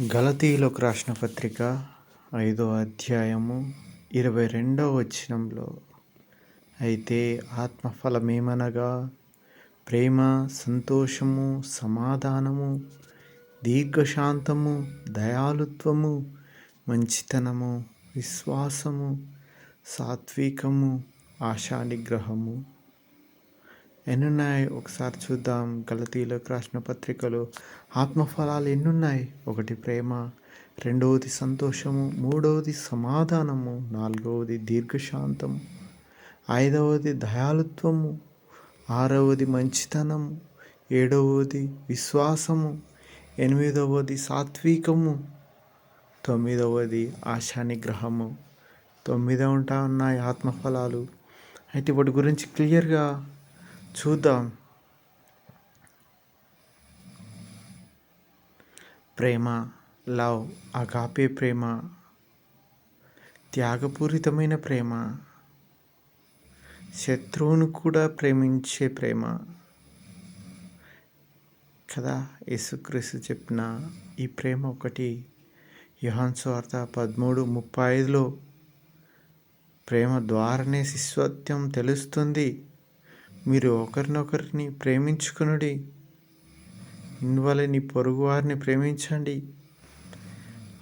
గలతీయులకు రాసిన పత్రిక 5వ అధ్యాయము 22వ వచనంలో, అయితే ఆత్మఫలమేమనగా ప్రేమ, సంతోషము, సమాధానము, దీర్ఘశాంతము, దయాళుత్వము, మంచితనము, విశ్వాసము, సాత్వికము, ఆశానిగ్రహము. ఎన్నున్నాయి ఒకసారి చూద్దాం. గలతీయులకు రాసిన పత్రికలో ఆత్మఫలాలు ఎన్నున్నాయి? 1 ప్రేమ, 2వది సంతోషము, 3వది సమాధానము, 4వది దీర్ఘశాంతము, 5వది దయాళుత్వము, 6వది మంచితనము, 7వది విశ్వాసము, 8వది సాత్వికము, 9వది ఆశానిగ్రహము. 9 ఉన్నాయి ఆత్మఫలాలు. అయితే వాటి గురించి క్లియర్గా చూద్దాం. ప్రేమ, లవ్, అగాపే ప్రేమ, త్యాగపూరితమైన ప్రేమ, శత్రువును కూడా ప్రేమించే ప్రేమ కదా. యేసుక్రీస్తు చెప్పిన ఈ ప్రేమ ఒకటి. యోహాను సువార్త 13:35లో ప్రేమ ద్వారానే శిష్యత్వం తెలుస్తుంది, మీరు ఒకరినొకరిని ప్రేమించుకొనుడి, ఇందువల్ల నీ పొరుగు వారిని ప్రేమించండి,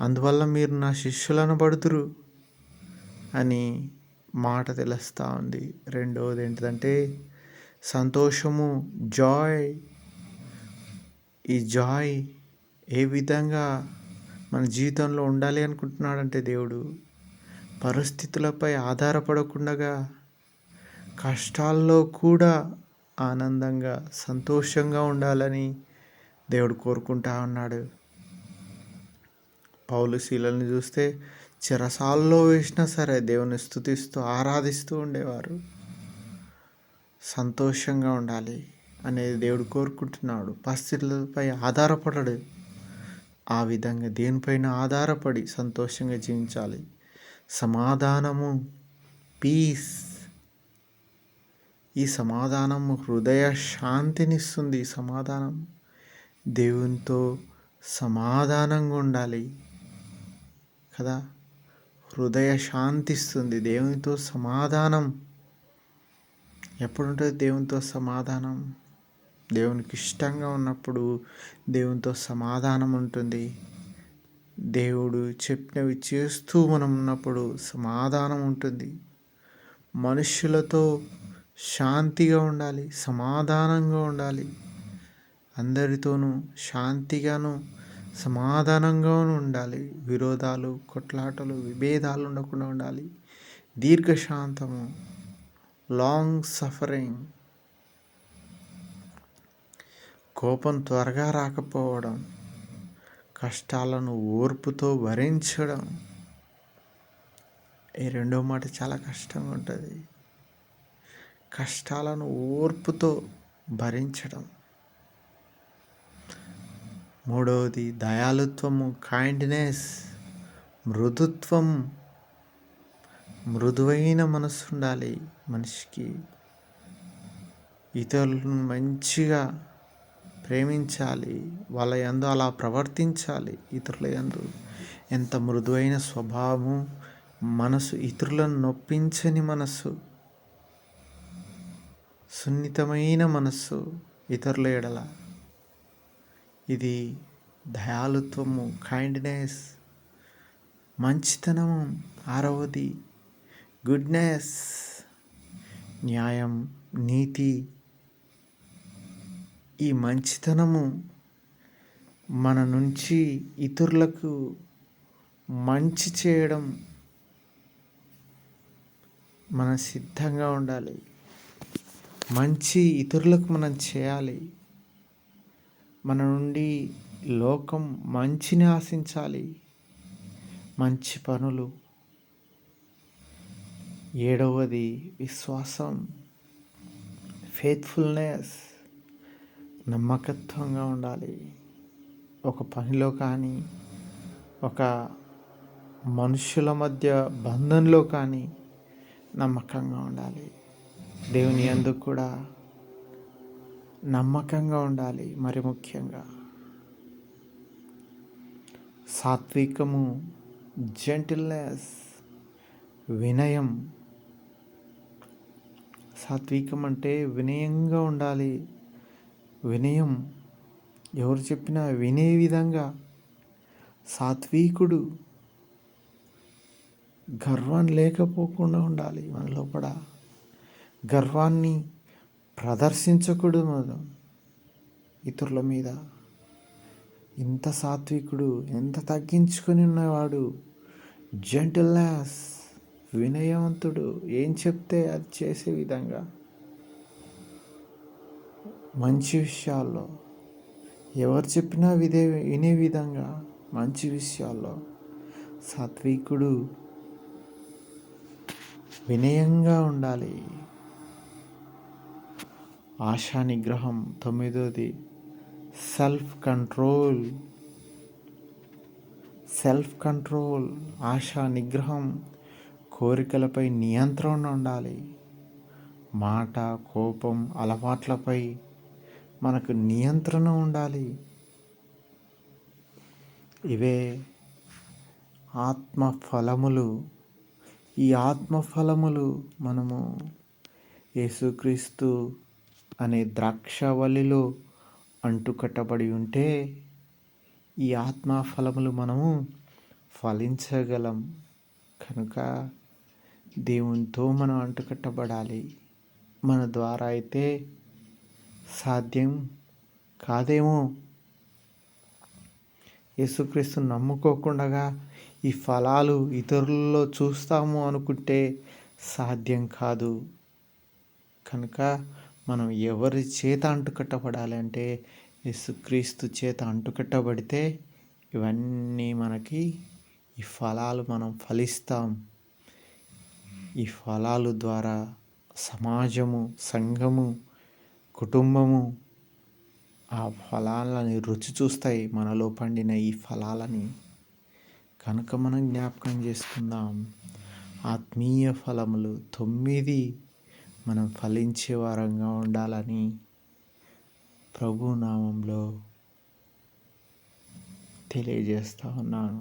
అందువల్ల మీరు నా శిష్యులనబడుదురు అని మాట తెలుస్తూ ఉంది. 2వది ఏంటిదంటే సంతోషము, జాయ్. ఈ జాయ్ ఏ విధంగా మన జీవితంలో ఉండాలి అనుకుంటున్నాడంటే దేవుడు పరిస్థితులపై ఆధారపడకుండా కష్టాల్లో కూడా ఆనందంగా, సంతోషంగా ఉండాలని దేవుడు కోరుకుంటా ఉన్నాడు. పౌలు శీలని చూస్తే చెరసాల్లో వేసినా సరే దేవుని స్తుతిస్తూ ఆరాధిస్తూ ఉండేవారు. సంతోషంగా ఉండాలి అనేది దేవుడు కోరుకుంటున్నాడు. పరిస్థితులపై ఆధారపడడు. ఆ విధంగా దేనిపైన ఆధారపడి సంతోషంగా జీవించాలి. సమాధానము, పీస్. ఈ సమాధానము హృదయ శాంతినిస్తుంది. సమాధానం, దేవునితో సమాధానంగా ఉండాలి కదా. హృదయ శాంతిస్తుంది. దేవునితో సమాధానం ఎప్పుడుంటుంది? దేవునితో సమాధానం దేవునికి ఇష్టంగా ఉన్నప్పుడు దేవునితో సమాధానం ఉంటుంది. దేవుడు చెప్పినవి చేస్తూ మనం ఉన్నప్పుడు సమాధానం ఉంటుంది. మనుష్యులతో శాంతిగా ఉండాలి, సమాధానంగా ఉండాలి. అందరితోనూ శాంతిగాను సమాధానంగాను ఉండాలి. విరోధాలు, కొట్లాటలు, విభేదాలు ఉండకుండా ఉండాలి. దీర్ఘశాంతము, లాంగ్ సఫరింగ్, కోపం త్వరగా రాకపోవడం, కష్టాలను ఓర్పుతో భరించడం. ఈ 2వ మాట చాలా కష్టంగా ఉంటుంది. కష్టాలను ఓర్పుతో భరించడం. 3వది దయాళుత్వము, కైండ్నెస్, మృదుత్వం. మృదువైన మనసు ఉండాలి మనిషికి. ఇతరులను మంచిగా ప్రేమించాలి, వాళ్ళ యందు అలా ప్రవర్తించాలి. ఇతరుల యందు ఎంత మృదువైన స్వభావము, మనసు, ఇతరులను నొప్పించని మనసు, సున్నితమైన మనస్సు ఇతరుల ఎడల. ఇది దయాళుత్వము, కైండ్నెస్. మంచితనము 6వది గుడ్నెస్, న్యాయం, నీతి. ఈ మంచితనము మన నుంచి ఇతరులకు మంచి చేయడం మనం సిద్ధంగా ఉండాలి. మంచి ఇతరులకు మనం చేయాలి. మన నుండి లోకం మంచిని ఆశించాలి, మంచి పనులు. 7వది విశ్వాసం, ఫెయిత్ఫుల్నెస్, నమ్మకత్వంగా ఉండాలి. ఒక పనిలో కానీ, ఒక మనుషుల మధ్య బంధంలో కానీ నమ్మకంగా ఉండాలి. దేవుని యందు కూడా నమ్మకంగా ఉండాలి. మరి ముఖ్యంగా సాత్వికము, జెంటిల్నెస్, వినయం. సాత్వికం అంటే వినయంగా ఉండాలి. వినయం ఎవరు చెప్పినా వినే విధంగా. సాత్వికుడు గర్వం లేకపోకుండా ఉండాలి. మన లోపల గర్వాన్ని ప్రదర్శించకూడదు మనం ఇతరుల మీద. ఇంత సాత్వికుడు, ఎంత తగ్గించుకొని ఉన్నవాడు, జెంటిల్నెస్, వినయవంతుడు, ఏం చెప్తే అది చేసే విధంగా, మంచి విషయాల్లో ఎవరు చెప్పినా వినే విధంగా, మంచి విషయాల్లో సాత్వికుడు వినయంగా ఉండాలి. ఆశా నిగ్రహం 9వ సెల్ఫ్ కంట్రోల్. ఆశా నిగ్రహం, కోరికలపై నియంత్రణ ఉండాలి. మాట, కోపం, అలవాట్లపై మనకు నియంత్రణ ఉండాలి. ఇవే ఆత్మఫలములు. ఈ ఆత్మఫలములు మనము యేసుక్రీస్తు అనే ద్రాక్షవల్లిలో అంటుకట్టబడి ఉంటే ఈ ఆత్మఫలములు మనము ఫలించగలం. కనుక దేవునితో మనం అంటుకట్టబడాలి. మన ద్వారా అయితే సాధ్యం కాదేమో. యేసుక్రీస్తుని నమ్ముకోకుండా ఈ ఫలాలు ఇతరులలో చూస్తాము అనుకుంటే సాధ్యం కాదు. కనుక మనం ఎవరి చేత అంటుకట్టబడాలి అంటే యేసుక్రీస్తు చేత అంటుకట్టబడితే ఇవన్నీ మనకి, ఈ ఫలాలు మనం ఫలిస్తాం. ఈ ఫలాలు ద్వారా సమాజము, సంఘము, కుటుంబము ఆ ఫలాలని రుచి చూస్తాయి, మనలో పండిన ఈ ఫలాలని. కనుక మనం జ్ఞాపకం చేసుకుందాం, ఆత్మీయ ఫలములు 9 మనం ఫలించే వారంగా ఉండాలని ప్రభు నామంలో తెలియజేస్తా ఉన్నాను.